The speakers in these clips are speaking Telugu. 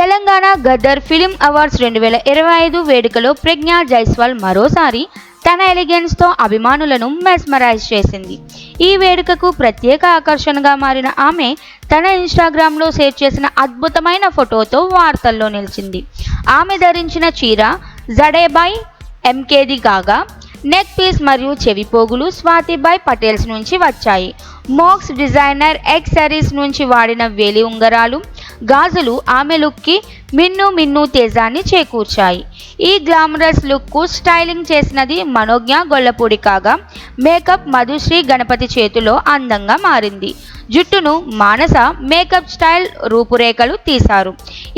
తెలంగాణ గద్దర్ ఫిలిం అవార్డ్స్ 2025 వేడుకలో ప్రజ్ఞా జైస్వాల్ మరోసారి తన ఎలిగెన్స్తో అభిమానులను మెస్మరైజ్ చేసింది. ఈ వేడుకకు ప్రత్యేక ఆకర్షణగా మారిన ఆమె తన ఇన్స్టాగ్రామ్లో షేర్ చేసిన అద్భుతమైన ఫోటోతో వార్తల్లో నిలిచింది. ఆమె ధరించిన చీర జడేబాయ్ ఎంకేది కాగా నెక్ పీస్ మరియు చెవిపోగులు స్వాతిబాయ్ పటేల్స్ నుంచి వచ్చాయి. మోక్స్ డిజైనర్ ఎక్సరీస్ నుంచి వాడిన వేలి ఉంగరాలు, గాజులు ఆమె లుక్కి మిన్ను తేజాన్ని చేకూర్చాయి. ఈ గ్లామరస్ లుక్కు స్టైలింగ్ చేసినది మనోజ్ఞ గొల్లపూడి కాగా మేకప్ మధుశ్రీ గణపతి చేతిలో అందంగా మారింది. జుట్టును మానస మేకప్ స్టైల్ రూపురేఖలు తీశారు.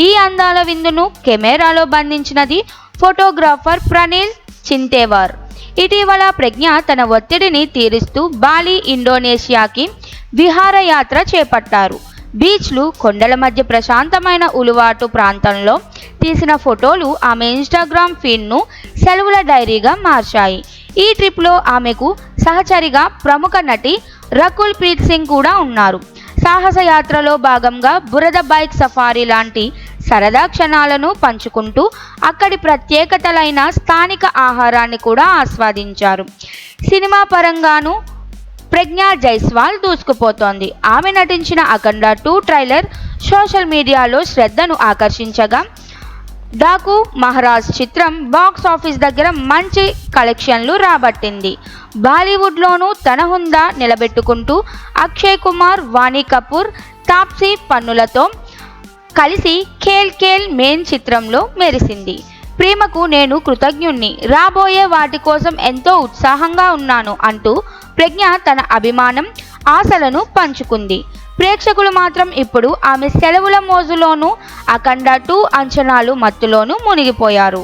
ఈ అందాల విందును కెమెరాలో బంధించినది ఫోటోగ్రాఫర్ ప్రణీల్ చింతేవార్. ఇటీవల ప్రజ్ఞ తన ఒత్తిడిని తీరుస్తూ బాలి, ఇండోనేషియాకి విహారయాత్ర చేపట్టారు. బీచ్లు, కొండల మధ్య ప్రశాంతమైన ఉలువాటు ప్రాంతంలో తీసిన ఫోటోలు ఆమె ఇన్స్టాగ్రామ్ ఫీడ్ను సెలవుల డైరీగా మార్చాయి. ఈ ట్రిప్లో ఆమెకు సహచరిగా ప్రముఖ నటి రకుల్ ప్రీత్ సింగ్ కూడా ఉన్నారు. సాహసయాత్రలో భాగంగా బురద బైక్ సఫారీ లాంటి సరదా క్షణాలను పంచుకుంటూ అక్కడి ప్రత్యేకతలైన స్థానిక ఆహారాన్ని కూడా ఆస్వాదించారు. సినిమా పరంగానూ ప్రజ్ఞా జైస్వాల్ దూసుకుపోతోంది. ఆమె నటించిన అఖండ 2 ట్రైలర్ సోషల్ మీడియాలో శ్రద్ధను ఆకర్షించగా డాకు మహారాజ్ చిత్రం బాక్స్ ఆఫీస్ దగ్గర మంచి కలెక్షన్లు రాబట్టింది. బాలీవుడ్లోనూ తన హుందా నిలబెట్టుకుంటూ అక్షయ్ కుమార్, వాణి కపూర్, తాప్సీ పన్నులతో కలిసి ఖేల్ ఖేల్ మెయిన్ చిత్రంలో మెరిసింది. ప్రేమకు నేను కృతజ్ఞుణ్ణి, రాబోయే వాటి కోసం ఎంతో ఉత్సాహంగా ఉన్నాను అంటూ ప్రజ్ఞ తన అభిమానం, ఆశలను పంచుకుంది. ప్రేక్షకులు మాత్రం ఇప్పుడు ఆమె సెలవుల మోజులోనూ అఖండ 2 అంచనాలు మత్తులోనూ మునిగిపోయారు.